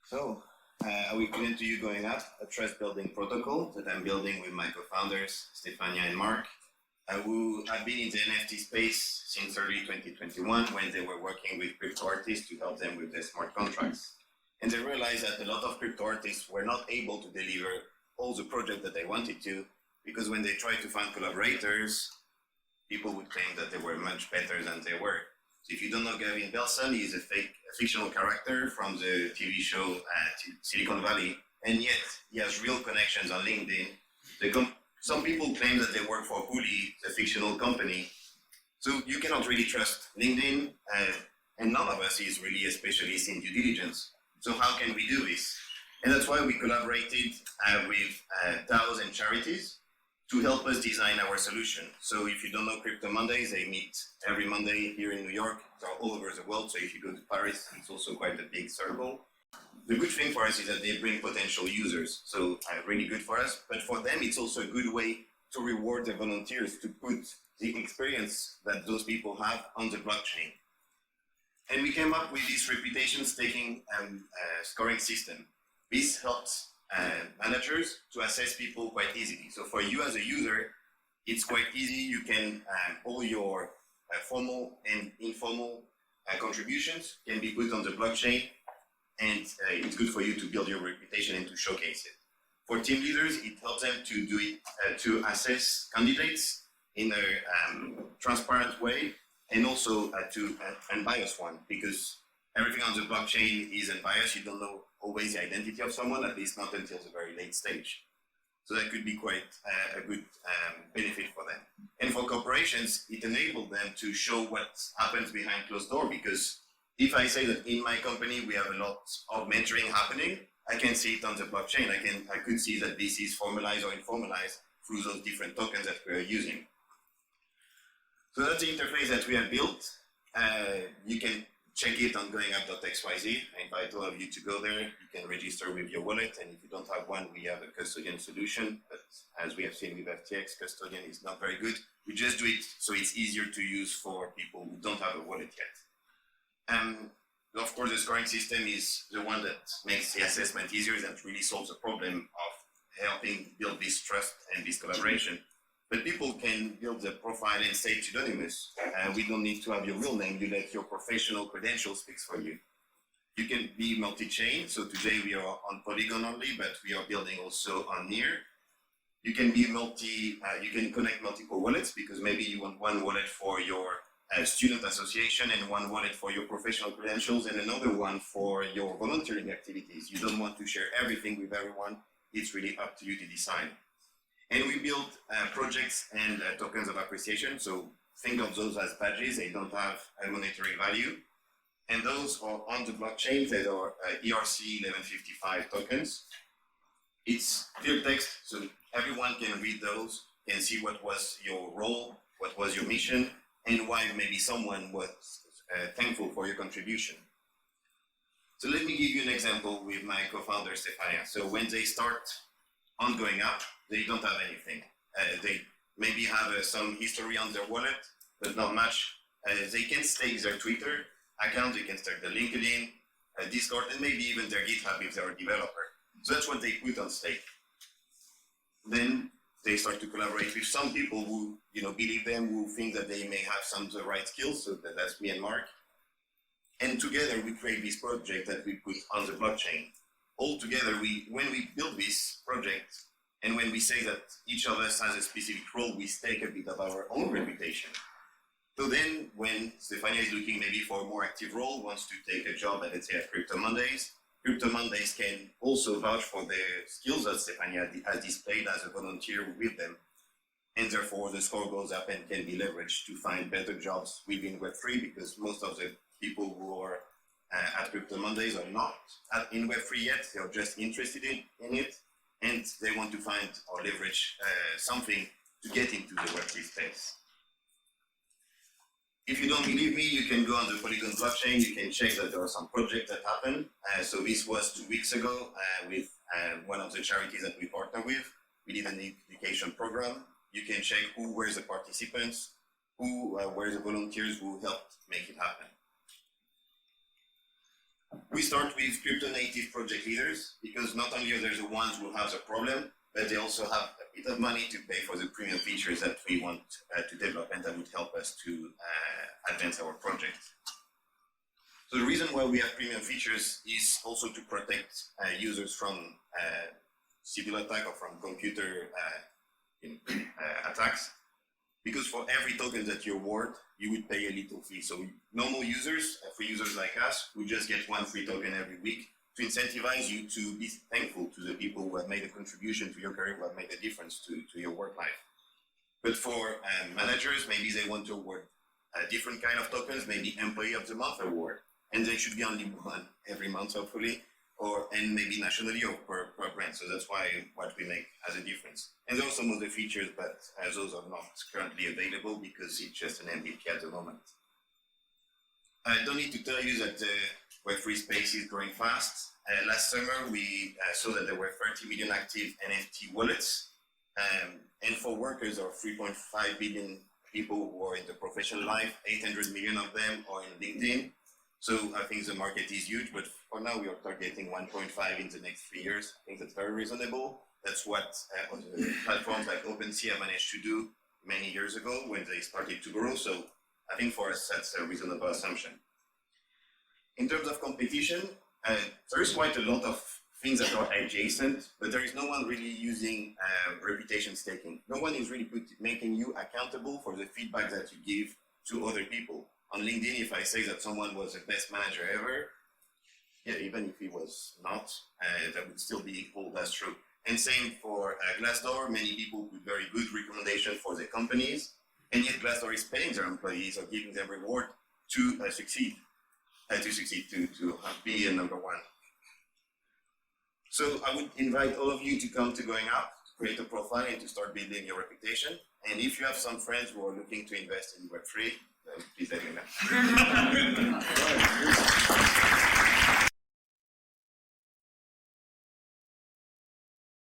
So, I will present to you GoingUP, a trust building protocol that I'm building with my co-founders, Stefania and Mark, who have been in the NFT space since early 2021 when they were working with crypto artists to help them with their smart contracts. And they realized that a lot of crypto artists were not able to deliver all the projects that they wanted to, because when they tried to find collaborators, people would claim that they were much better than they were. So if you don't know Gavin Belson, he's a fictional character from the TV show Silicon Valley, and yet he has real connections on LinkedIn. Some people claim that they work for Huli, the fictional company. So you cannot really trust LinkedIn, and none of us is really a specialist in due diligence. So how can we do this? And that's why we collaborated with DAOs and charities to help us design our solution. So if you don't know Crypto Mondays, they meet every Monday here in New York. They're all over the world. So if you go to Paris, it's also quite a big circle. The good thing for us is that they bring potential users. So really good for us. But for them, it's also a good way to reward the volunteers to put the experience that those people have on the blockchain. And we came up with this reputation staking scoring system. This helps managers to assess people quite easily. So for you as a user, it's quite easy. You can all your formal and informal contributions can be put on the blockchain, and it's good for you to build your reputation and to showcase it. For team leaders, it helps them to do it to assess candidates in a transparent way, and also to unbiased one, because everything on the blockchain is unbiased. You don't know always the identity of someone, at least not until the very late stage. So that could be quite a good benefit for them. And for corporations, it enabled them to show what happens behind closed door, because if I say that in my company we have a lot of mentoring happening, I can see it on the blockchain. I could see that this is formalized or informalized through those different tokens that we're using. So that's the interface that we have built. You can check it on GoingUP.xyz. I invite all of you to go there. You can register with your wallet, and if you don't have one, we have a custodian solution. But as we have seen with FTX, custodian is not very good. We just do it so it's easier to use for people who don't have a wallet yet. Of course, the scoring system is the one that makes the assessment easier, that really solves the problem of helping build this trust and this collaboration. But people can build a profile and stay pseudonymous. We don't need to have your real name. You let your professional credentials speak for you. You can be multi-chain. So today we are on Polygon only, but we are building also on Near. You can be you can connect multiple wallets, because maybe you want one wallet for your student association and one wallet for your professional credentials and another one for your volunteering activities. You don't want to share everything with everyone. It's really up to you to decide. And we build projects and tokens of appreciation. So think of those as badges. They don't have a monetary value. And those are on the blockchain. They are ERC 1155 tokens. It's clear text, so everyone can read those, can see what was your role, what was your mission, and why maybe someone was thankful for your contribution. So let me give you an example with my co-founder, Stefania. So when they start on GoingUP, they don't have anything. They maybe have some history on their wallet, but not much. They can stake their Twitter account, they can stake their LinkedIn, Discord, and maybe even their GitHub if they're a developer. So that's what they put on stake. Then they start to collaborate with some people who believe them, who think that they may have some of the right skills. So that's me and Mark. And together we create this project that we put on the blockchain. All together, when we build this project, and when we say that each of us has a specific role, we stake a bit of our own reputation. So then when Stefania is looking maybe for a more active role, wants to take a job at, let's say, at Crypto Mondays can also vouch for the skills that Stefania has displayed as a volunteer with them. And therefore, the score goes up and can be leveraged to find better jobs within Web3, because most of the people who are at Crypto Mondays are not in Web3 yet. They are just interested in it, and they want to find or leverage something to get into the Web3 space. If you don't believe me, you can go on the Polygon blockchain. You can check that there are some projects that happen. So this was 2 weeks ago with one of the charities that we partner with. We did an education program. You can check who were the participants, who were the volunteers who helped make it happen. We start with crypto native project leaders because not only are there the ones who have the problem, but they also have a bit of money to pay for the premium features that we want to develop and that would help us to advance our project. So the reason why we have premium features is also to protect users from civil attack or from computer attacks. Because for every token that you award, you would pay a little fee. So normal users, for users like us, we just get one free token every week to incentivize you to be thankful to the people who have made a contribution to your career, who have made a difference to your work life. But for managers, maybe they want to award a different kind of tokens, maybe Employee of the Month award. And there should be only one every month, hopefully, and maybe nationally or per brand. So that's why what we make has a difference. And there are some other features, but those are not currently available because it's just an MVP at the moment. I don't need to tell you that the Web3 space is growing fast. Last summer, we saw that there were 30 million active NFT wallets. And for workers, there are 3.5 billion people who are in the professional life, 800 million of them are in LinkedIn. So I think the market is huge, but for now we are targeting 1.5 in the next 3 years. I think that's very reasonable. That's what platforms like OpenSea have managed to do many years ago when they started to grow. So I think for us, that's a reasonable assumption. In terms of competition, there is quite a lot of things that are adjacent, but there is no one really using reputation staking. No one is really making you accountable for the feedback that you give to other people. On LinkedIn, if I say that someone was the best manager ever, yeah, even if he was not, that would still be hold as true. And same for Glassdoor. Many people put very good recommendations for their companies, and yet Glassdoor is paying their employees or giving them reward to succeed, to be a number one. So I would invite all of you to come to GoingUP, create a profile, and to start building your reputation. And if you have some friends who are looking to invest in Web3, please let me know.